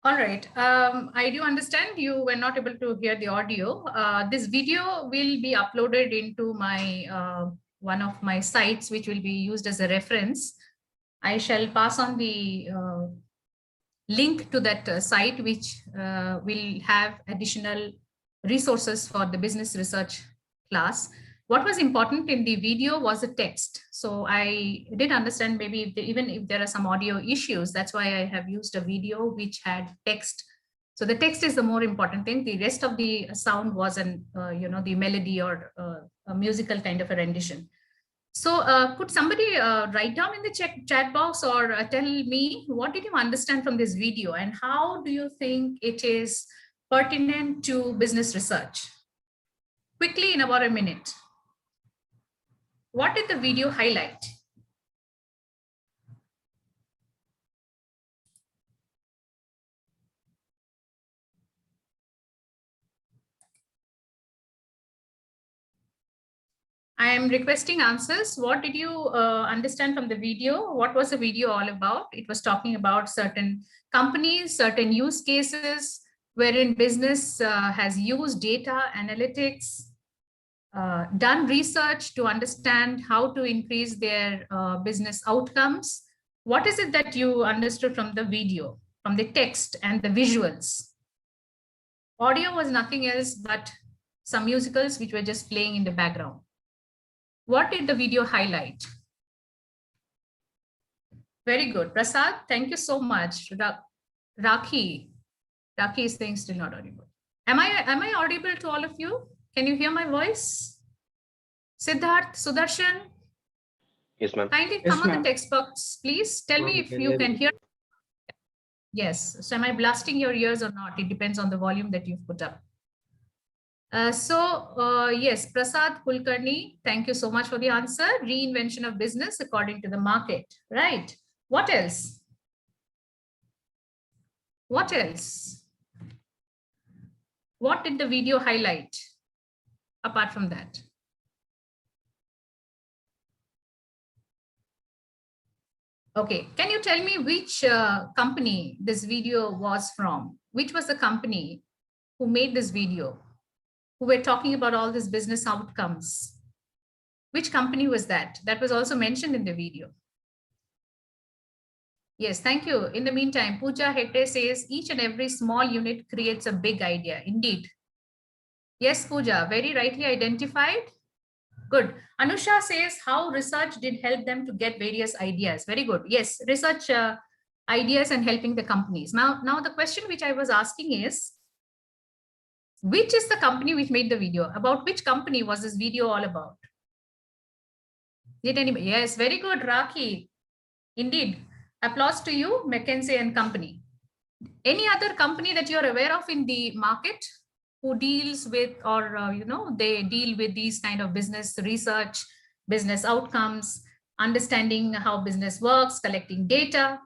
All right. I do understand you were not able to hear the audio. This video will be uploaded into my one of my sites, which will be used as a reference. I shall pass on the link to that site, which will have additional resources for the business research class. What was important in the video was the text. So I did understand maybe even if there are some audio issues, that's why I have used a video which had text. So the text is the more important thing. The rest of the sound was an, the melody or a musical kind of a rendition. So could somebody write down in the chat box or tell me what did you understand from this video and how do you think it is pertinent to business research? Quickly in about a minute. What did the video highlight? I am requesting answers. What did you understand from the video? What was the video all about? It was talking about certain companies, certain use cases wherein business has used data analytics, done research to understand how to increase their business outcomes. What is it that you understood from the video, from the text and the visuals? Audio was nothing else but some musicals which were just playing in the background. What did the video highlight? Very good. Prasad, thank you so much. Rakhi is saying still not audible. Am I audible to all of you? Can you hear my voice? Siddharth, Sudarshan? Yes, ma'am. Kindly come on the text box, please. Tell me if you can hear. Yes. So am I blasting your ears or not? It depends on the volume that you've put up. Yes, Prasad Kulkarni, thank you so much for the answer. Reinvention of business according to the market. Right. What else? What else? What did the video highlight apart from that? Okay, can you tell me which company this video was from? Which was the company who made this video, who were talking about all these business outcomes? Which company was that? That was also mentioned in the video. Yes, thank you. In the meantime, Pooja Hegde says each and every small unit creates a big idea. Indeed. Yes, Pooja, very rightly identified. Good. Anusha says how research did help them to get various ideas. Very good. Yes, research ideas and helping the companies. Now the question which I was asking is, which is the company which made the video? About which company was this video all about? Did anybody? Yes, very good, Rakhi. Indeed. Applause to you, McKinsey and Company. Any other company that you're aware of in the market who deals with, or they deal with these kind of business research, business outcomes, understanding how business works, collecting data?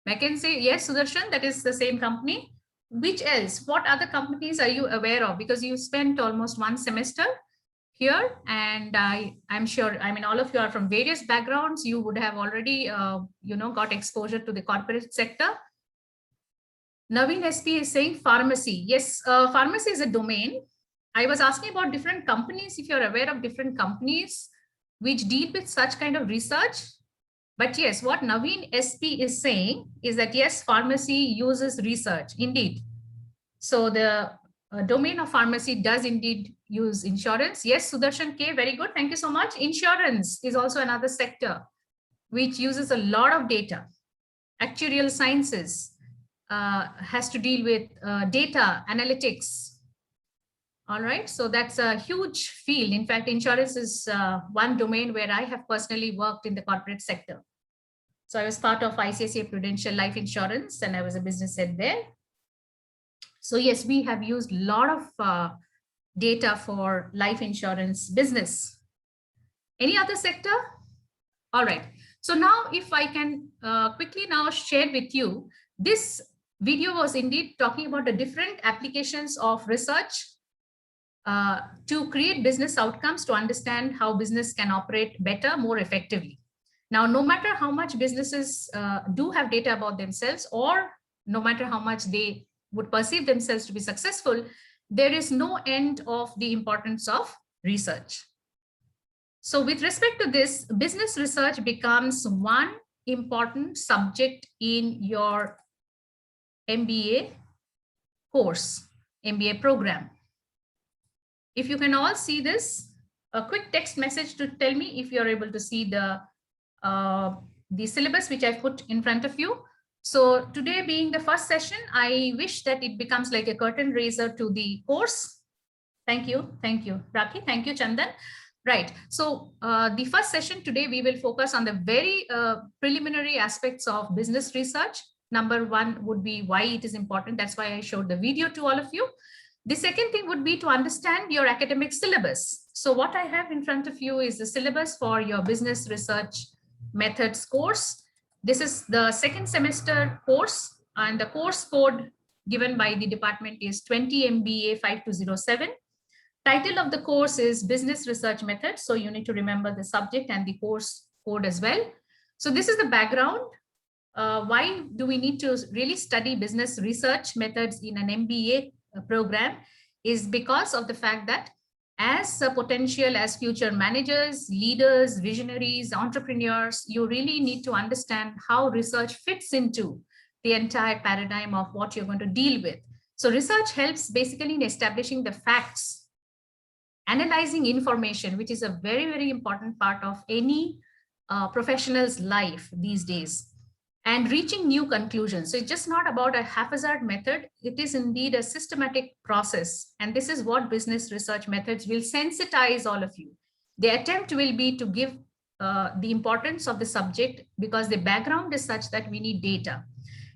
McKinsey, yes, Sudarshan, that is the same company. Which else? What other companies are you aware of? Because you spent almost one semester here, and I'm sure, I mean, all of you are from various backgrounds. You would have already, got exposure to the corporate sector. Naveen SP is saying pharmacy. Yes, pharmacy is a domain. I was asking about different companies, if you're aware of different companies which deal with such kind of research. But yes, what Naveen SP is saying is that yes, pharmacy uses research, indeed. So the domain of pharmacy does indeed use insurance. Yes, Sudarshan K, very good. Thank you so much. Insurance is also another sector which uses a lot of data. Actuarial sciences has to deal with data analytics. All right, so that's a huge field. In fact, insurance is one domain where I have personally worked in the corporate sector. So I was part of ICICI Prudential Life Insurance, and I was a business head there. So yes, we have used a lot of data for life insurance business. Any other sector? All right. So now if I can quickly now share with you, this video was indeed talking about the different applications of research to create business outcomes, to understand how business can operate better, more effectively. Now, no matter how much businesses do have data about themselves, or no matter how much they would perceive themselves to be successful, there is no end of the importance of research. So with respect to this, business research becomes one important subject in your MBA course, MBA program. If you can all see this, a quick text message to tell me if you're able to see the syllabus which I've put in front of you. So today being the first session, I wish that it becomes like a curtain raiser to the course. Thank you. Thank you, Raki. Thank you, Chandan. Right. So the first session today, we will focus on the very preliminary aspects of business research. Number one would be why it is important. That's why I showed the video to all of you. The second thing would be to understand your academic syllabus. So what I have in front of you is the syllabus for your business research methods course. This is the second semester course, and the course code given by the department is 20 MBA 5207. Title of the course is Business Research Methods. So you need to remember the subject and the course code as well. So this is the background. Why do we need to really study business research methods in an MBA program is because of the fact that as potential as future managers, leaders, visionaries, entrepreneurs, you really need to understand how research fits into the entire paradigm of what you're going to deal with. So research helps basically in establishing the facts, analyzing information, which is a very, very important part of any professional's life these days, and reaching new conclusions. So it's just not about a haphazard method. It is indeed a systematic process. And this is what business research methods will sensitize all of you. The attempt will be to give the importance of the subject because the background is such that we need data.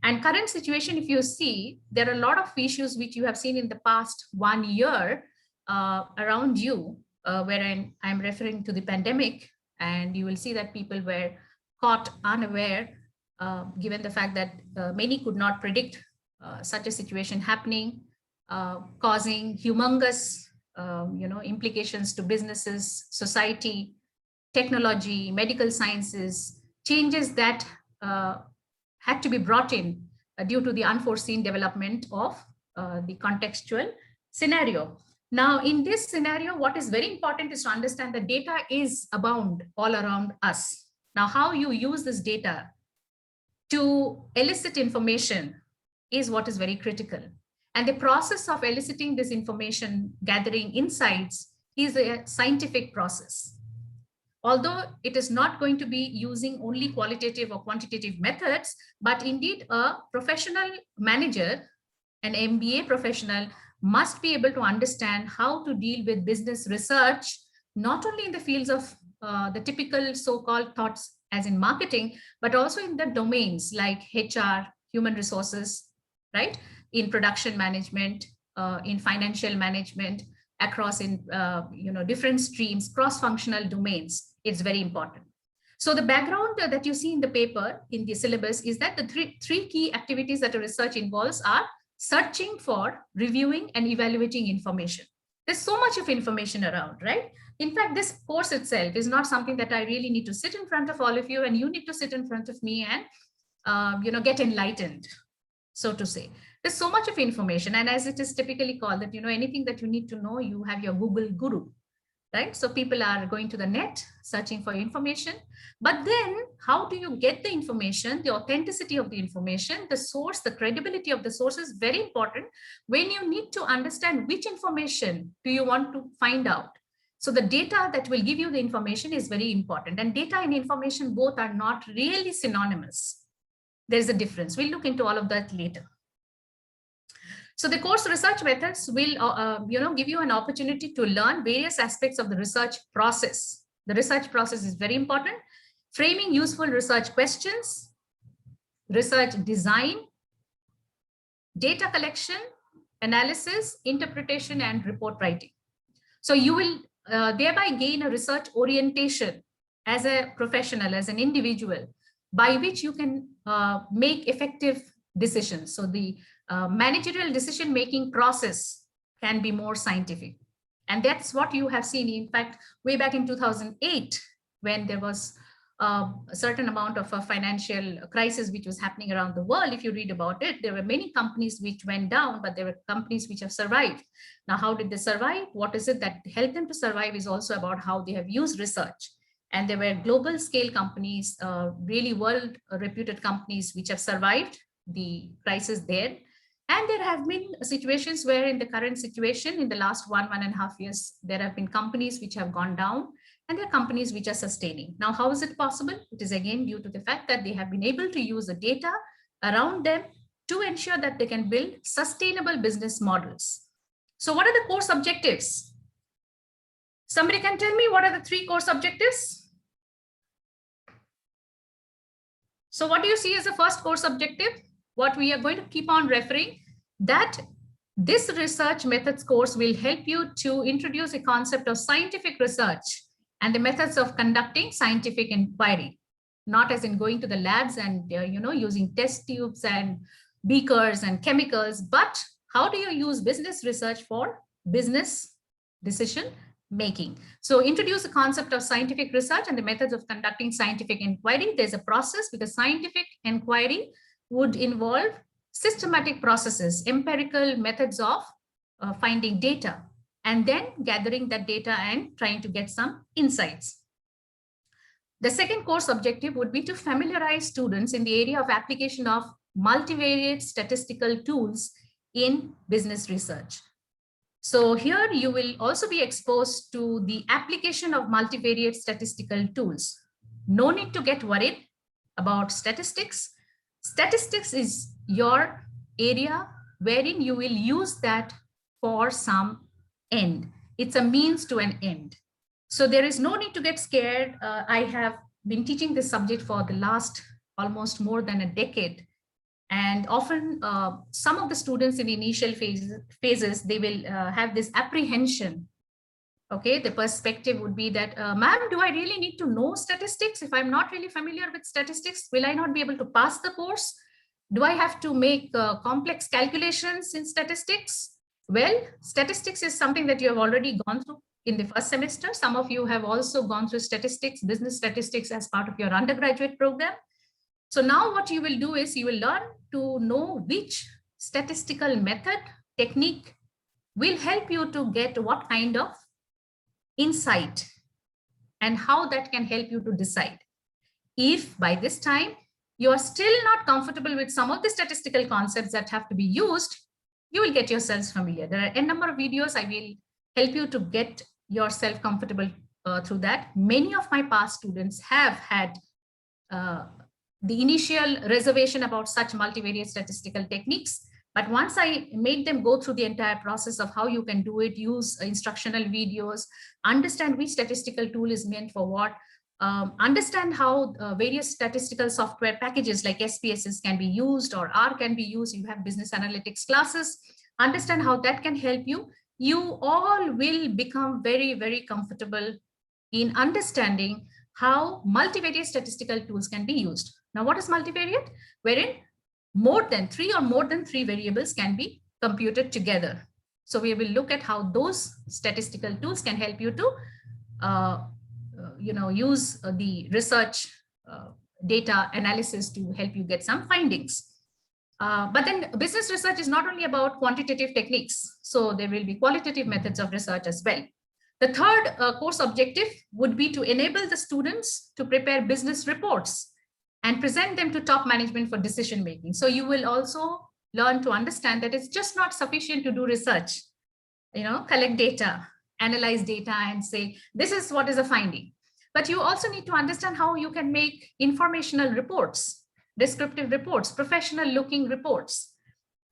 And current situation, if you see, there are a lot of issues which you have seen in the past 1 year around you, wherein I'm referring to the pandemic, and you will see that people were caught unaware, given the fact that many could not predict such a situation happening, causing humongous implications to businesses, society, technology, medical sciences, changes that had to be brought in due to the unforeseen development of the contextual scenario. Now, in this scenario, what is very important is to understand that data is abound all around us. Now, how you use this data to elicit information is what is very critical. And the process of eliciting this information, gathering insights, is a scientific process. Although it is not going to be using only qualitative or quantitative methods, but indeed a professional manager, an MBA professional, must be able to understand how to deal with business research, not only in the fields of the typical so-called thoughts as in marketing, but also in the domains like HR, human resources, right? In production management, in financial management, across in different streams, cross-functional domains. It's very important. So the background that you see in the paper, in the syllabus, is that the three key activities that a research involves are searching for, reviewing, and evaluating information. There's so much of information around, right? In fact, this course itself is not something that I really need to sit in front of all of you, and you need to sit in front of me and get enlightened, so to say. There's so much of information, and as it is typically called, that anything that you need to know, you have your Google guru, right? So people are going to the net, searching for information. But then how do you get the information, the authenticity of the information, the source, the credibility of the source is very important when you need to understand which information do you want to find out. So the data that will give you the information is very important. And data and information both are not really synonymous. There's a difference. We'll look into all of that later. So the course research methods will give you an opportunity to learn various aspects of the research process. The research process is very important. Framing useful research questions, research design, data collection, analysis, interpretation, and report writing. So you will thereby gain a research orientation as a professional, as an individual, by which you can make effective decisions. So the managerial decision-making process can be more scientific. And that's what you have seen. In fact, way back in 2008, when there was a certain amount of a financial crisis which was happening around the world, if you read about it, there were many companies which went down, but there were companies which have survived. Now, how did they survive? What is it that helped them to survive is also about how they have used research. And there were global scale companies, really world reputed companies which have survived the crisis there. And there have been situations where in the current situation, in the last 1.5 years, there have been companies which have gone down, and there are companies which are sustaining. Now, how is it possible? It is again due to the fact that they have been able to use the data around them to ensure that they can build sustainable business models. So what are the course objectives? Somebody can tell me what are the 3 course objectives? So what do you see as the first course objective? What we are going to keep on referring, that this research methods course will help you to introduce a concept of scientific research and the methods of conducting scientific inquiry, not as in going to the labs and using test tubes and beakers and chemicals, but how do you use business research for business decision making. So introduce the concept of scientific research and the methods of conducting scientific inquiry. There's a process, because scientific inquiry would involve systematic processes, empirical methods of finding data, and then gathering that data and trying to get some insights. The second course objective would be to familiarize students in the area of application of multivariate statistical tools in business research. So here you will also be exposed to the application of multivariate statistical tools. No need to get worried about statistics. Statistics is your area wherein you will use that for some end. It's a means to an end. So there is no need to get scared. I have been teaching this subject for the last almost more than a decade. And often some of the students in the initial phases, they will have this apprehension. Okay, the perspective would be that, ma'am, do I really need to know statistics? If I'm not really familiar with statistics, will I not be able to pass the course? Do I have to make complex calculations in statistics? Well, statistics is something that you have already gone through in the first semester. Some of you have also gone through statistics, business statistics as part of your undergraduate program. So now what you will do is you will learn to know which statistical method, technique will help you to get what kind of insight and how that can help you to decide. If by this time you are still not comfortable with some of the statistical concepts that have to be used, you will get yourselves familiar. There are a number of videos I will help you to get yourself comfortable through that. Many of my past students have had the initial reservation about such multivariate statistical techniques. But once I made them go through the entire process of how you can do it, use instructional videos, understand which statistical tool is meant for what, understand how various statistical software packages like SPSS can be used or R can be used. You have business analytics classes, understand how that can help you. You all will become very, very comfortable in understanding how multivariate statistical tools can be used. Now, what is multivariate? Wherein more than 3 variables can be computed together. So we will look at how those statistical tools can help you to use the research data analysis to help you get some findings. But then business research is not only about quantitative techniques. So there will be qualitative methods of research as well. The third course objective would be to enable the students to prepare business reports and present them to top management for decision making. So you will also learn to understand that it's just not sufficient to do research, collect data, analyze data and say, this is what is a finding. But you also need to understand how you can make informational reports, descriptive reports, professional looking reports.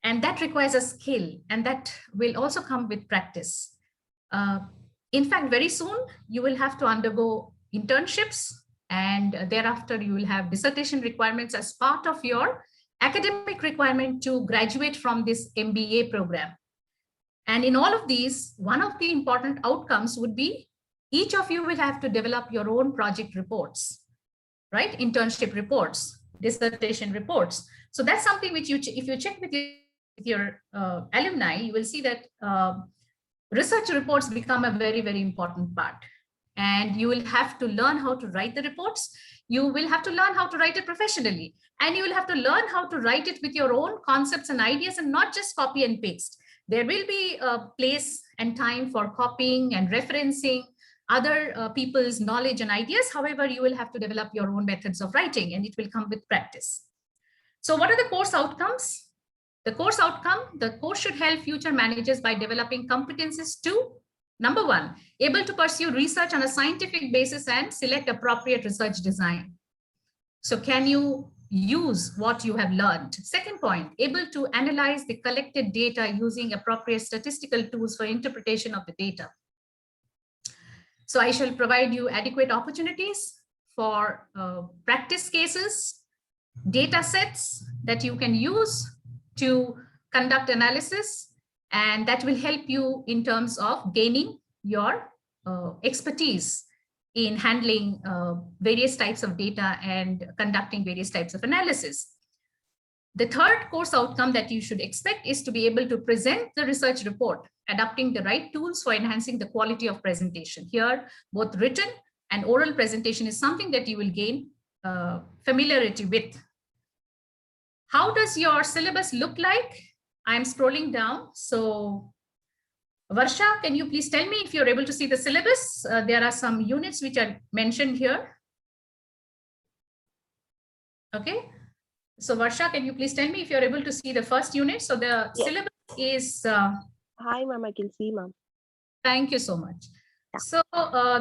And that requires a skill, and that will also come with practice. In fact, very soon you will have to undergo internships And thereafter, you will have dissertation requirements as part of your academic requirement to graduate from this MBA program. And in all of these, one of the important outcomes would be each of you will have to develop your own project reports, right? Internship reports, dissertation reports. So that's something which if you check with your alumni, you will see that research reports become a very, very important part. And you will have to learn how to write the reports. You will have to learn how to write it professionally. And you will have to learn how to write it with your own concepts and ideas and not just copy and paste. There will be a place and time for copying and referencing other people's knowledge and ideas. However, you will have to develop your own methods of writing, and it will come with practice. So what are the course outcomes? The course outcome, the course should help future managers by developing competencies to, number one, able to pursue research on a scientific basis and select appropriate research design. So can you use what you have learned? Second point, able to analyze the collected data using appropriate statistical tools for interpretation of the data. So I shall provide you adequate opportunities for practice cases, data sets that you can use to conduct analysis, and that will help you in terms of gaining your expertise in handling various types of data and conducting various types of analysis. The third course outcome that you should expect is to be able to present the research report, adopting the right tools for enhancing the quality of presentation. Here, both written and oral presentation is something that you will gain familiarity with. How does your syllabus look like? I'm scrolling down. So Varsha, can you please tell me if you're able to see the syllabus? There are some units which are mentioned here. Okay. So Varsha, can you please tell me if you're able to see the first unit? So the syllabus is... Hi, ma'am, I can see, ma'am. Thank you so much. Yeah. So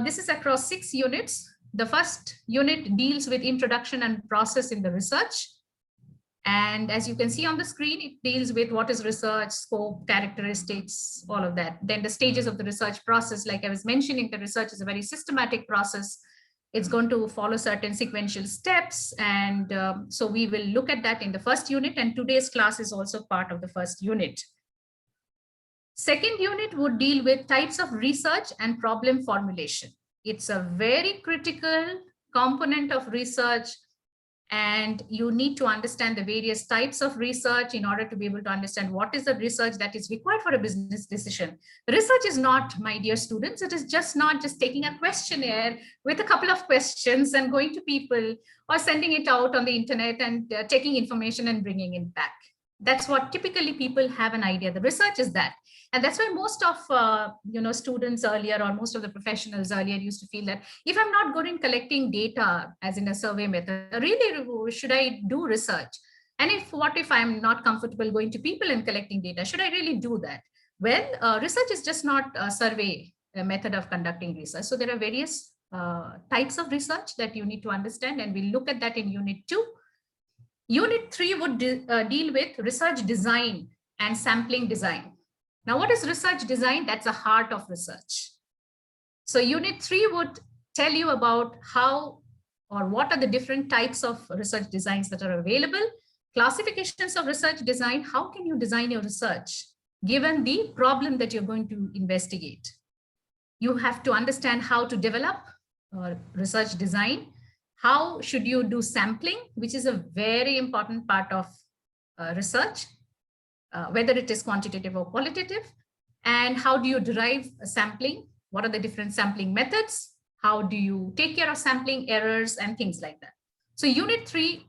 this is across 6 units. The first unit deals with introduction and process in the research. And as you can see on the screen, it deals with what is research, scope, characteristics, all of that. Then the stages of the research process, like I was mentioning, the research is a very systematic process. It's going to follow certain sequential steps. And so we will look at that in the first unit, and today's class is also part of the first unit. Second unit would deal with types of research and problem formulation. It's a very critical component of research, and you need to understand the various types of research in order to be able to understand what is the research that is required for a business decision. Research is not, my dear students, it is just not just taking a questionnaire with a couple of questions and going to people or sending it out on the internet and taking information and bringing it back. That's what typically people have an idea. The research is that. And that's why most of students earlier, or most of the professionals earlier, used to feel that if I'm not good in collecting data as in a survey method, really should I do research? And what if I'm not comfortable going to people and collecting data? Should I really do that? Well, research is just not a survey method of conducting research. So there are various types of research that you need to understand, and we'll look at that in Unit 2. Unit 3 would deal with research design and sampling design. Now, what is research design? That's the heart of research. So Unit 3 would tell you about how or what are the different types of research designs that are available, classifications of research design, how can you design your research given the problem that you're going to investigate. You have to understand how to develop research design. How should you do sampling, which is a very important part of research, whether it is quantitative or qualitative, and how do you derive a sampling? What are the different sampling methods? How do you take care of sampling errors and things like that? So Unit 3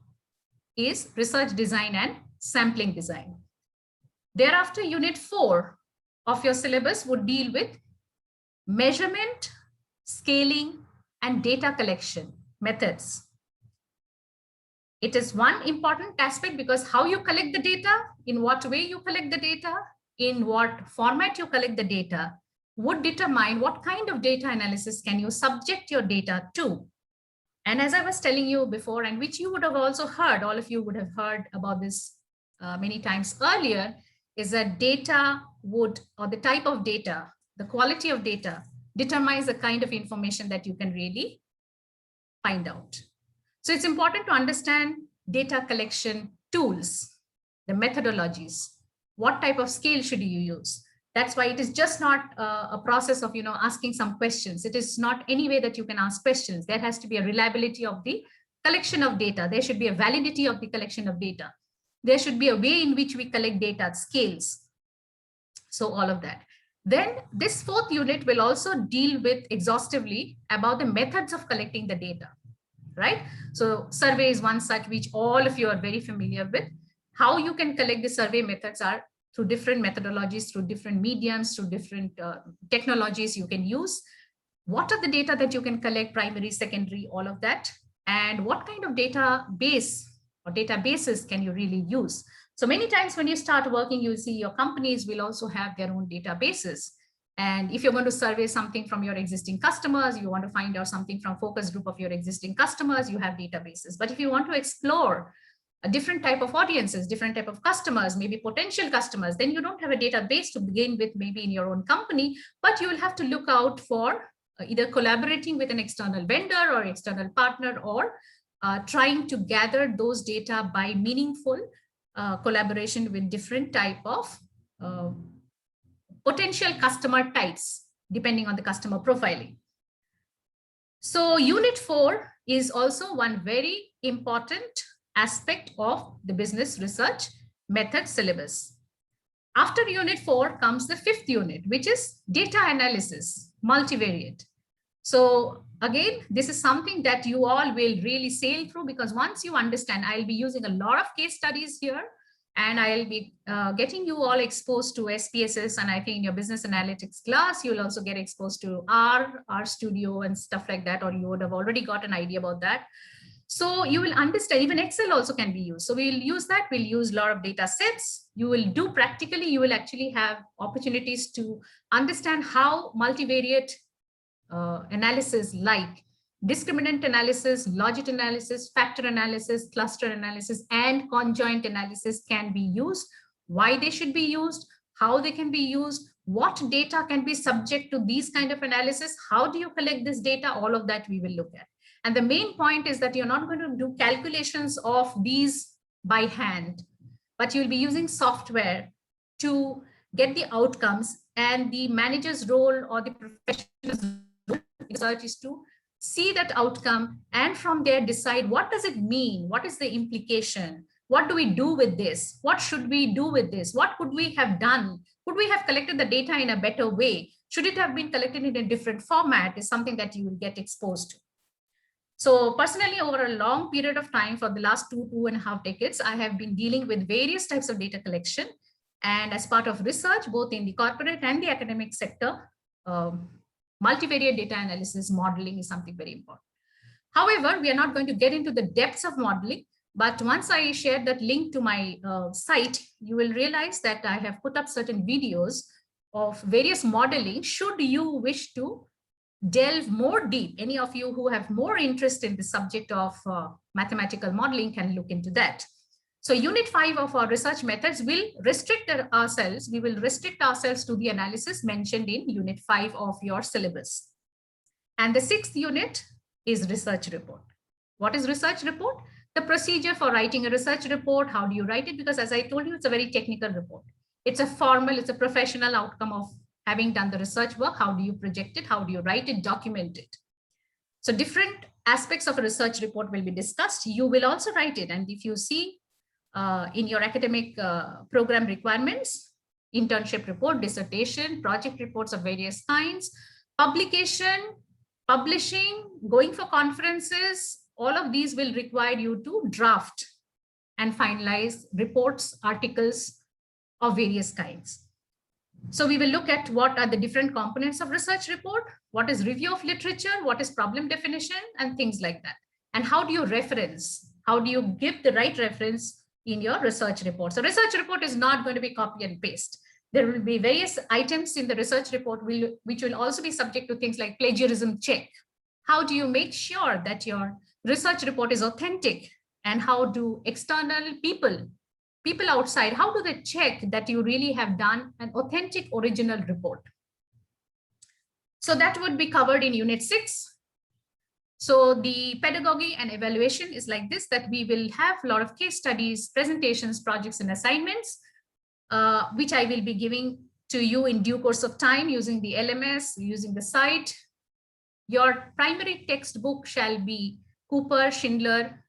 is research design and sampling design. Thereafter, Unit 4 of your syllabus would deal with measurement, scaling, and data collection methods. It is one important aspect because how you collect the data, in what way you collect the data, in what format you collect the data, would determine what kind of data analysis can you subject your data to. And as I was telling you before, and which you would have also heard, all of you would have heard about this many times earlier, is that data would, or the type of data, the quality of data determines the kind of information that you can really find out. So it's important to understand data collection tools, the methodologies, what type of scale should you use. That's why it is just not a process of asking some questions. It is not any way that you can ask questions. There has to be a reliability of the collection of data. There should be a validity of the collection of data. There should be a way in which we collect data at scales. So all of that. Then this fourth unit will also deal with exhaustively about the methods of collecting the data, right? So survey is one such which all of you are very familiar with. How you can collect the survey methods are through different methodologies, through different mediums, through different technologies you can use. What are the data that you can collect, primary, secondary, all of that? And what kind of database or databases can you really use? So many times when you start working, you'll see your companies will also have their own databases. And if you're going to survey something from your existing customers, you want to find out something from focus group of your existing customers, you have databases. But if you want to explore a different type of audiences, different type of customers, maybe potential customers, then you don't have a database to begin with, maybe in your own company, but you will have to look out for either collaborating with an external vendor or external partner, or trying to gather those data by meaningful collaboration with different type of potential customer types, depending on the customer profiling. So unit 4 is also one very important aspect of the business research method syllabus. After unit 4 comes the 5th unit, which is data analysis, multivariate. So again, this is something that you all will really sail through, because once you understand, I'll be using a lot of case studies here, and I'll be getting you all exposed to SPSS, and I think in your business analytics class, you'll also get exposed to R Studio and stuff like that, or you would have already got an idea about that. So you will understand, even Excel also can be used. So we'll use that, we'll use a lot of data sets. You will do practically, you will actually have opportunities to understand how multivariate analysis like discriminant analysis, logit analysis, factor analysis, cluster analysis, and conjoint analysis can be used, why they should be used, how they can be used, what data can be subject to these kind of analysis, how do you collect this data, all of that we will look at. And the main point is that you're not going to do calculations of these by hand, but you'll be using software to get the outcomes, and the manager's role or the professional's role in research is to see that outcome and from there decide what does it mean, what is the implication, what do we do with this, what should we do with this, what could we have done, could we have collected the data in a better way, should it have been collected in a different format, is something that you will get exposed to. So personally, over a long period of time, for the last 2.5 decades, I have been dealing with various types of data collection. And as part of research, both in the corporate and the academic sector, multivariate data analysis modeling is something very important. However, we are not going to get into the depths of modeling, but once I share that link to my site, you will realize that I have put up certain videos of various modeling should you wish to delve more deep. Any of you who have more interest in the subject of mathematical modeling can look into that. So unit 5 of our research methods will restrict ourselves. We will restrict ourselves to the analysis mentioned in unit 5 of your syllabus. And the 6th unit is research report. What is research report? The procedure for writing a research report. How do you write it? Because as I told you, it's a very technical report. It's a formal, it's a professional outcome of having done the research work. How do you project it? How do you write it, document it? So different aspects of a research report will be discussed. You will also write it. And if you see in your academic program requirements, internship report, dissertation, project reports of various kinds, publication, publishing, going for conferences, all of these will require you to draft and finalize reports, articles of various kinds. So we will look at what are the different components of research report, what is review of literature, what is problem definition, and things like that. And how do you reference? How do you give the right reference in your research report? So research report is not going to be copy and paste. There will be various items in the research report which will also be subject to things like plagiarism check. How do you make sure that your research report is authentic? And how do external people outside, how do they check that you really have done an authentic original report? So that would be covered in unit 6. So the pedagogy and evaluation is like this, that we will have a lot of case studies, presentations, projects, and assignments, which I will be giving to you in due course of time using the LMS, using the site. Your primary textbook shall be Cooper Schindler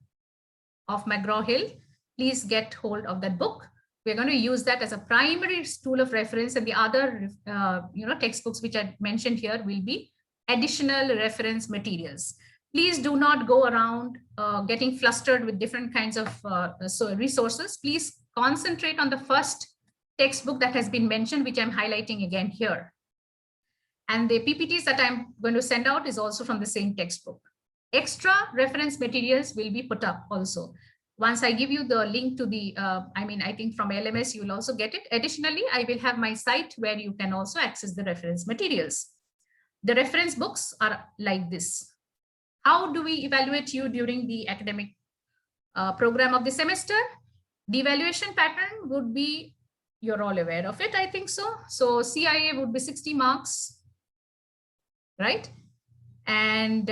of McGraw-Hill. Please get hold of that book. We're going to use that as a primary tool of reference, and the other textbooks which I mentioned here will be additional reference materials. Please do not go around getting flustered with different kinds of resources. Please concentrate on the first textbook that has been mentioned, which I'm highlighting again here. And the PPTs that I'm going to send out is also from the same textbook. Extra reference materials will be put up also. Once I give you the link to the, I think from LMS, you will also get it. Additionally, I will have my site where you can also access the reference materials. The reference books are like this. How do we evaluate you during the academic program of the semester? The evaluation pattern would be, you're all aware of it, I think so. So CIA would be 60 marks, right? And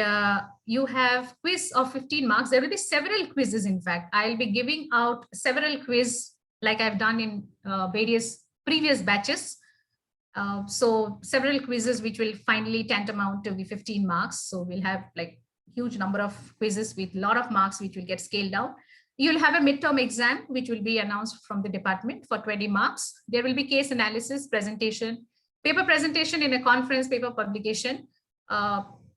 you have quiz of 15 marks. There will be several quizzes. In fact, I'll be giving out several quiz like I've done in various previous batches. So several quizzes which will finally tantamount to the 15 marks. So we'll have like huge number of quizzes with a lot of marks which will get scaled down. You'll have a midterm exam which will be announced from the department for 20 marks. There will be case analysis, presentation, paper presentation in a conference, paper publication,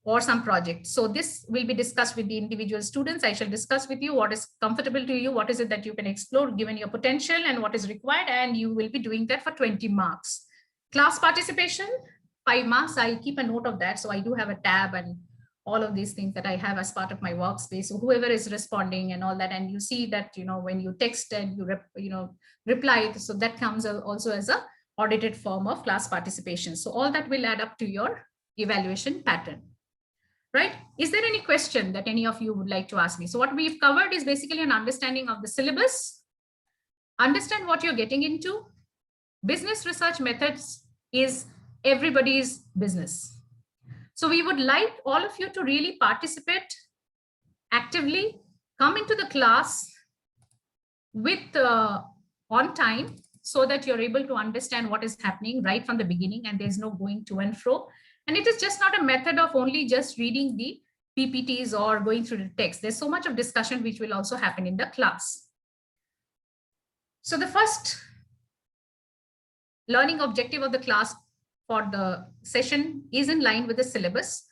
or some project. So this will be discussed with the individual students. I shall discuss with you what is comfortable to you, what is it that you can explore given your potential and what is required, and you will be doing that for 20 marks. Class participation, 5 marks. I keep a note of that. So I do have a tab and all of these things that I have as part of my workspace. So whoever is responding and all that, and you see that, when you text and you reply, so that comes also as a audited form of class participation. So all that will add up to your evaluation pattern. Right? Is there any question that any of you would like to ask me? So what we've covered is basically an understanding of the syllabus, understand what you're getting into. Business research methods is everybody's business. So we would like all of you to really participate actively, come into the class with on time so that you're able to understand what is happening right from the beginning and there's no going to and fro. And it is just not a method of only just reading the PPTs or going through the text. There's so much of discussion which will also happen in the class. So the first learning objective of the class for the session is in line with the syllabus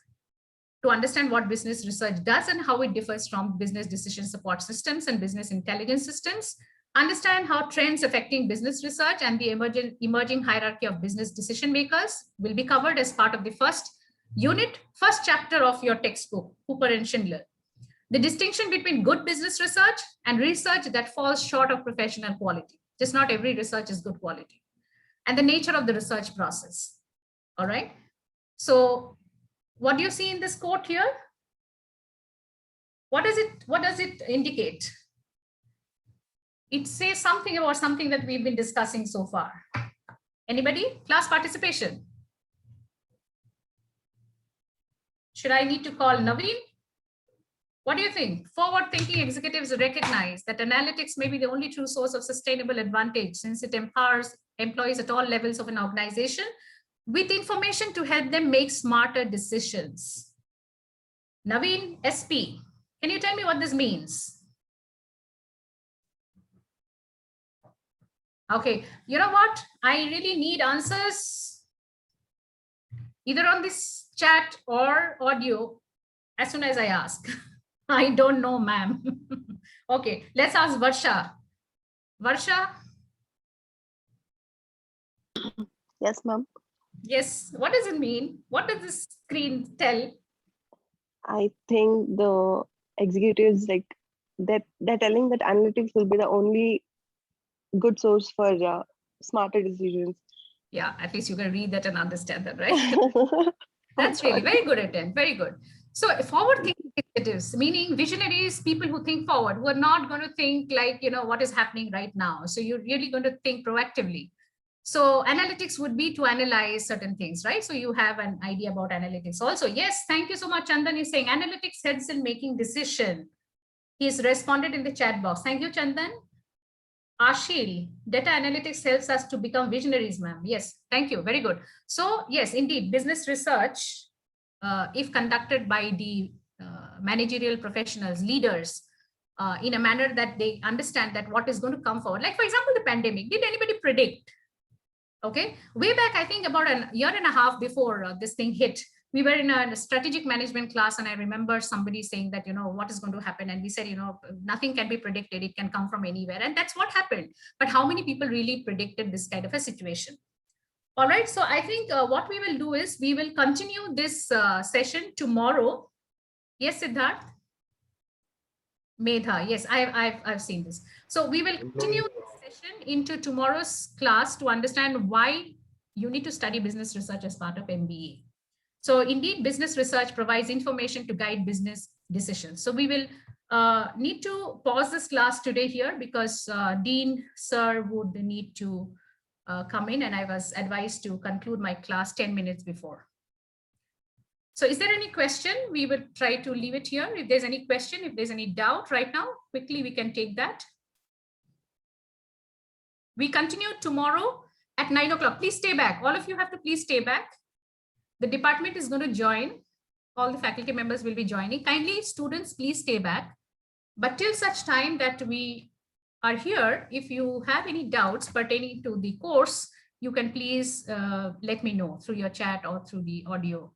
to understand what business research does and how it differs from business decision support systems and business intelligence systems. Understand how trends affecting business research and the emerging hierarchy of business decision makers will be covered as part of the first unit, first chapter of your textbook, Cooper and Schindler. The distinction between good business research and research that falls short of professional quality. Just not every research is good quality. And the nature of the research process. All right. So what do you see in this quote here? What does it indicate? It says something about something that we've been discussing so far. Anybody? Class participation. Should I need to call Naveen? What do you think? Forward-thinking executives recognize that analytics may be the only true source of sustainable advantage since it empowers employees at all levels of an organization with information to help them make smarter decisions. Naveen, SP, can you tell me what this means? Okay, you know what? I really need answers either on this chat or audio as soon as I ask. I don't know, ma'am. Okay, let's ask Varsha. Varsha? Yes, ma'am. Yes, what does it mean? What does this screen tell? I think the executives they're telling that analytics will be the only good source for smarter decisions. Yeah, at least you can read that and understand that, right? That's really very good attempt. Very good. So forward-thinking executives, meaning visionaries, people who think forward, who are not going to think like, what is happening right now. So you're really going to think proactively. So analytics would be to analyze certain things, right? So you have an idea about analytics also. Yes, thank you so much. Chandan is saying analytics helps in making decision. He's responded in the chat box. Thank you, Chandan. Ashil, data analytics helps us to become visionaries, ma'am. Yes, thank you. Very good. So yes, indeed, business research, if conducted by the managerial professionals, leaders, in a manner that they understand that what is going to come forward. Like, for example, the pandemic, did anybody predict? Okay, way back, I think about a year and a half before this thing hit, we were in a strategic management class, and I remember somebody saying that, what is going to happen? And we said, nothing can be predicted. It can come from anywhere. And that's what happened. But how many people really predicted this kind of a situation? All right. So I think what we will do is we will continue this session tomorrow. Yes, Siddharth? Medha. Yes, I've seen this. So we will continue this session into tomorrow's class to understand why you need to study business research as part of MBA. So indeed, business research provides information to guide business decisions. So we will need to pause this class today here because Dean Sir would need to come in, and I was advised to conclude my class 10 minutes before. So is there any question? We will try to leave it here. If there's any question, if there's any doubt right now, quickly we can take that. We continue tomorrow at 9 o'clock. Please stay back. All of you have to please stay back. The department is going to join. All the faculty members will be joining. Kindly, students, please stay back. But till such time that we are here, if you have any doubts pertaining to the course, you can please let me know through your chat or through the audio.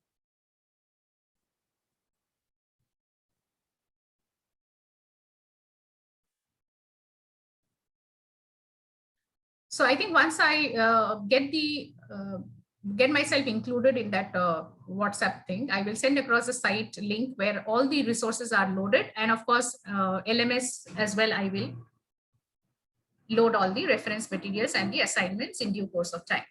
So I think once I get myself included in that WhatsApp thing, I will send across a site link where all the resources are loaded. And of course, LMS as well, I will load all the reference materials and the assignments in due course of time.